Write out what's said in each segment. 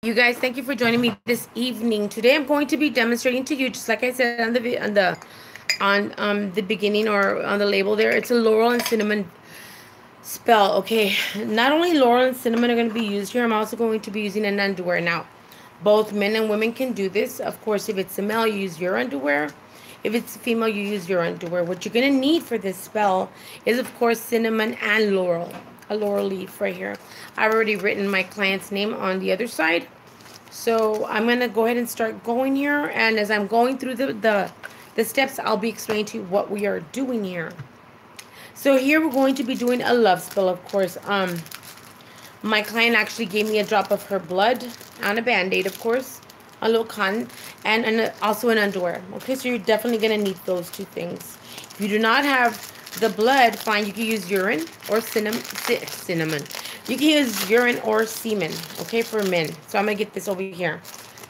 You guys, thank you for joining me this evening. Today I'm going to be demonstrating to you, just like I said on the beginning or on the label there, it's a laurel and cinnamon spell. Okay, not only laurel and cinnamon are going to be used here, I'm also going to be using an underwear. Now, both men and women can do this. Of course, if it's a male, you use your underwear. If it's a female, you use your underwear. What you're going to need for this spell is, of course, cinnamon and laurel. A laurel leaf right here. I've already written my client's name on the other side. So I'm going to go ahead and start going here. And as I'm going through the steps, I'll be explaining to you what we are doing here. So here we're going to be doing a love spell, of course. My client actually gave me a drop of her blood on a Band-Aid, of course. A little cotton. And also an underwear. Okay, so you're definitely going to need those two things. If you do not have the blood, fine, you can use urine or cinnamon. You can use urine or semen, okay, for men. So I'm going to get this over here.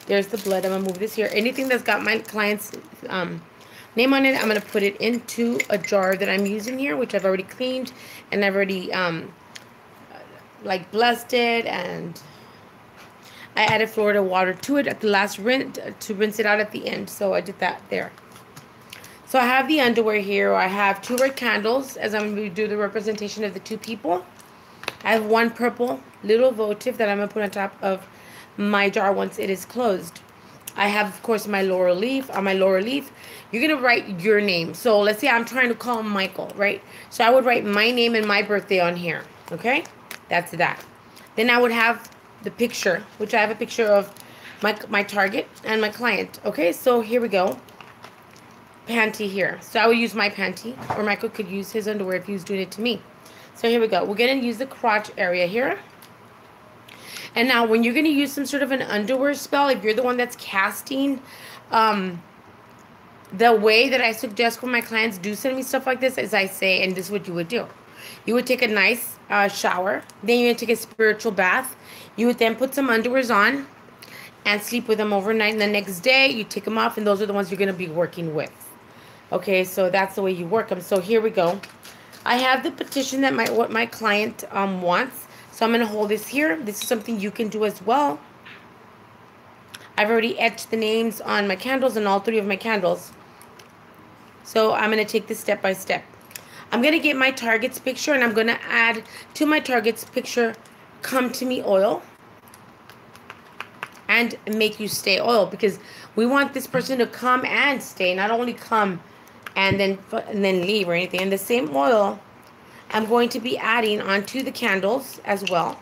There's the blood. I'm going to move this here. Anything that's got my client's name on it, I'm going to put it into a jar that I'm using here, which I've already cleaned. And I've already, like, blessed it. And I added Florida water to it at the last rinse, to rinse it out at the end. So I did that there. So I have the underwear here. I have 2 red candles as I'm going to do the representation of the 2 people. I have 1 purple little votive that I'm going to put on top of my jar once it is closed. I have, of course, my laurel leaf. On my laurel leaf, you're going to write your name. So let's say I'm trying to call Michael, right? So I would write my name and my birthday on here, okay? That's that. Then I would have the picture, which I have a picture of my target and my client, okay? So here we go. Panty here. So I would use my panty, or Michael could use his underwear if he was doing it to me. So here we go. We're going to use the crotch area here. And now when you're going to use some sort of an underwear spell, if you're the one that's casting, the way that I suggest when my clients do send me stuff like this is I say, and this is what you would do. You would take a nice shower. Then you're going to take a spiritual bath. You would then put some underwears on and sleep with them overnight. And the next day, you take them off, and those are the ones you're going to be working with. Okay, so that's the way you work them. So here we go. I have the petition that what my client wants. So I'm going to hold this here. This is something you can do as well. I've already etched the names on my candles and all 3 of my candles. So I'm going to take this step by step. I'm going to get my target's picture, and I'm going to add to my target's picture, come to me oil. And make you stay oil, because we want this person to come and stay, not only come and then leave or anything. And the same oil I'm going to be adding onto the candles as well.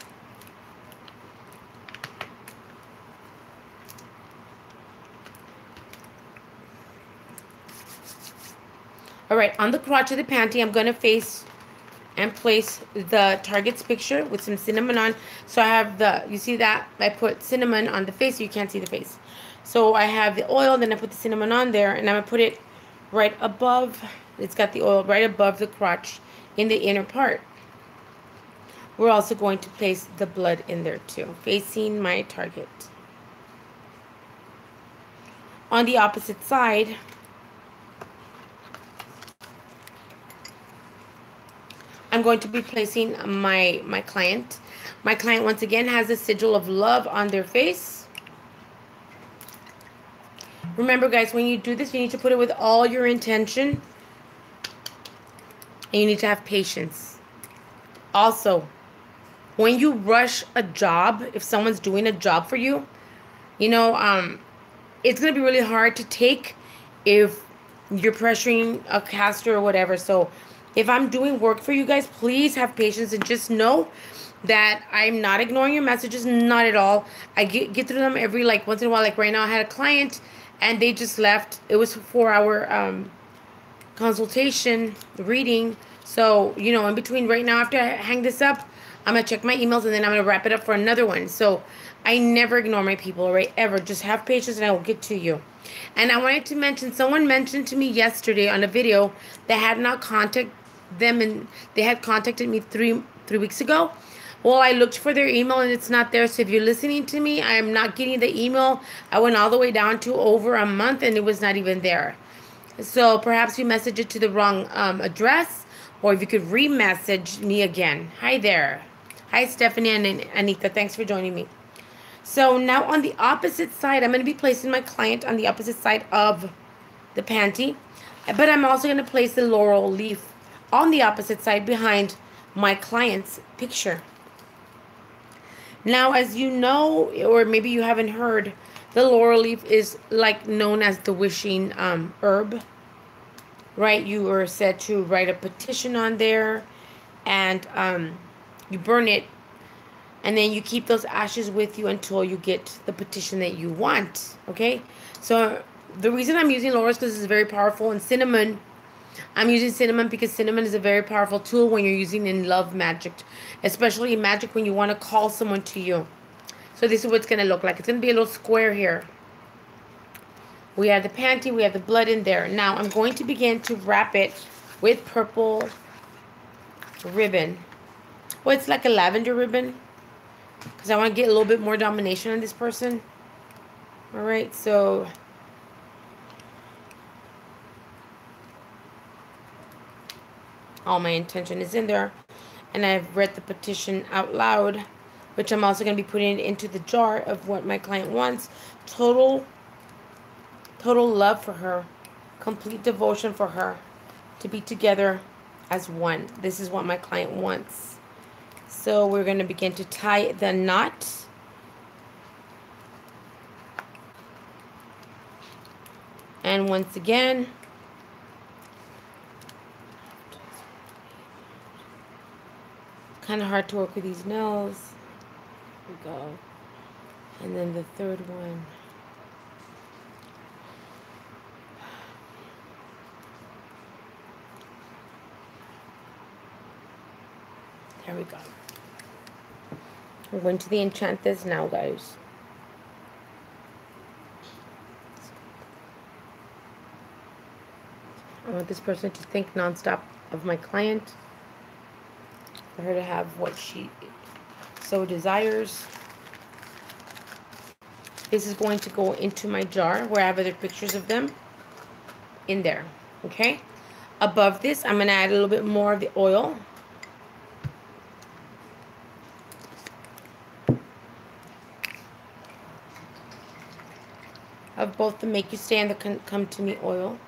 All right, on the crotch of the panty, I'm going to face and place the target's picture with some cinnamon on. So I have you see that? I put cinnamon on the face, so you can't see the face. So I have the oil, then I put the cinnamon on there, and I'm going to put it right above. It's got the oil right above the crotch in the inner part. We're also going to place the blood in there too, facing my target. On the opposite side, I'm going to be placing my client. My client, once again, has a sigil of love on their face. Remember, guys, when you do this, you need to put it with all your intention. And you need to have patience. Also, when you rush a job, if someone's doing a job for you, you know, it's going to be really hard to take if you're pressuring a caster or whatever. So if I'm doing work for you guys, please have patience and just know that I'm not ignoring your messages, not at all. I get through them every, like, once in a while. Like right now, I had a client and they just left. It was a 4-hour consultation, reading. So, you know, in between right now, after I hang this up, I'm going to check my emails and then I'm going to wrap it up for another one. So I never ignore my people, right? Ever. Just have patience and I will get to you. And I wanted to mention, someone mentioned to me yesterday on a video that had not contacted them, and they had contacted me three weeks ago. Well, I looked for their email and it's not there. So if you're listening to me, I am not getting the email. I went all the way down to over a month and it was not even there. So perhaps you messaged it to the wrong address, or if you could re-message me again. Hi there. Hi, Stephanie and Anita. Thanks for joining me. So now on the opposite side, I'm going to be placing my client on the opposite side of the panty. But I'm also going to place the laurel leaf on the opposite side behind my client's picture. Now, as you know, or maybe you haven't heard, the laurel leaf is like known as the wishing herb, right? You are said to write a petition on there, and you burn it, and then you keep those ashes with you until you get the petition that you want, okay? So the reason I'm using laurel is because it's very powerful, and cinnamon, I'm using cinnamon because cinnamon is a very powerful tool when you're using in love magic, especially in magic when you want to call someone to you. So this is what it's going to look like. It's going to be a little square here. We have the panty, we have the blood in there. Now I'm going to begin to wrap it with purple ribbon. Well, it's like a lavender ribbon because I want to get a little bit more domination on this person. All right, so all my intention is in there, and I've read the petition out loud, which I'm also going to be putting it into the jar of what my client wants. Total love for her, complete devotion for her, to be together as one. This is what my client wants. So we're going to begin to tie the knot. And once again, kind of hard to work with these nails. Here we go. And then the third one. There we go. I'm going to the enchant this now, guys. I want this person to think nonstop of my client, for her to have what she so desires. This is going to go into my jar where I have other pictures of them in there, okay? Above this, I'm going to add a little bit more of the oil. Of both the Make You Stay and the Come To Me oil.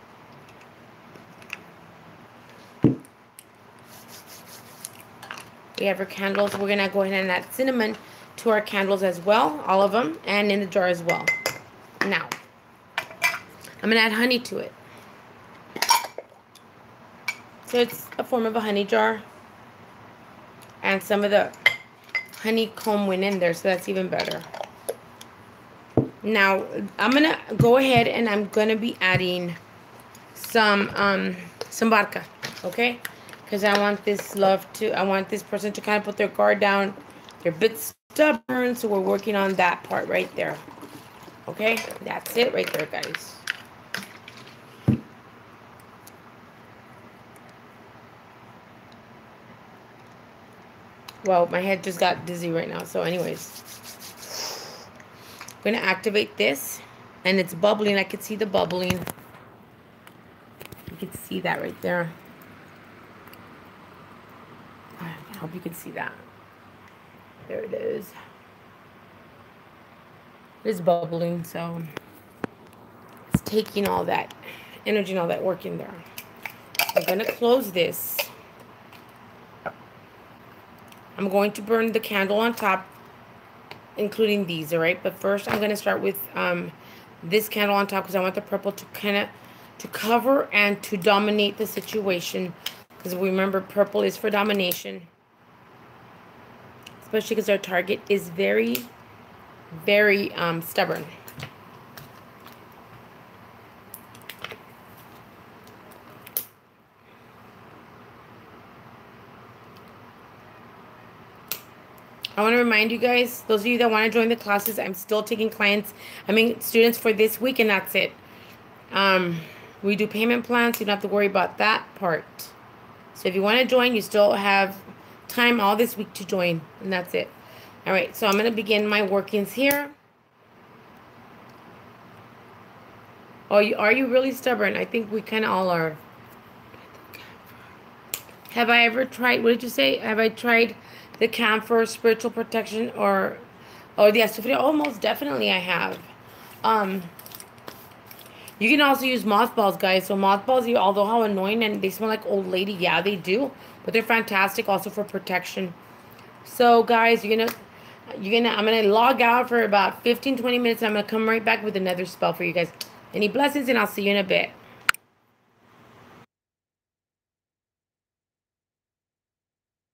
We have our candles. We're going to go ahead and add cinnamon to our candles as well. All of them. And in the jar as well. Now, I'm going to add honey to it. So it's a form of a honey jar. And some of the honeycomb went in there. So that's even better. Now, I'm going to go ahead and I'm going to be adding some vodka. Okay? Because I want this I want this person to kind of put their guard down. They're a bit stubborn, so we're working on that part right there. Okay? That's it right there, guys. Well, my head just got dizzy right now. So anyways, I'm going to activate this. And it's bubbling. I can see the bubbling. You can see that right there. I hope you can see that. There it is. It is bubbling, so it's taking all that energy and all that work in there. I'm going to close this. I'm going to burn the candle on top, including these, all right? But first, I'm going to start with this candle on top because I want the purple to kind of to cover and to dominate the situation. Because remember, purple is for domination. Especially because our target is very, very stubborn. I want to remind you guys, those of you that want to join the classes, I'm still taking students for this week, and that's it. We do payment plans, so you don't have to worry about that part. So if you want to join, you still have time all this week to join, and that's it. All right, so I'm going to begin my workings here. Oh, are you really stubborn? I think we kind of all are. Have I ever tried, what did you say? Have I tried the camphor spiritual protection or Oh, the estufado. Oh, most definitely I have. You can also use mothballs, guys. So mothballs, although how annoying and they smell like old lady, yeah, they do. But they're fantastic also for protection. So, guys, I'm gonna log out for about 15, 20 minutes. And I'm gonna come right back with another spell for you guys. Any blessings, and I'll see you in a bit.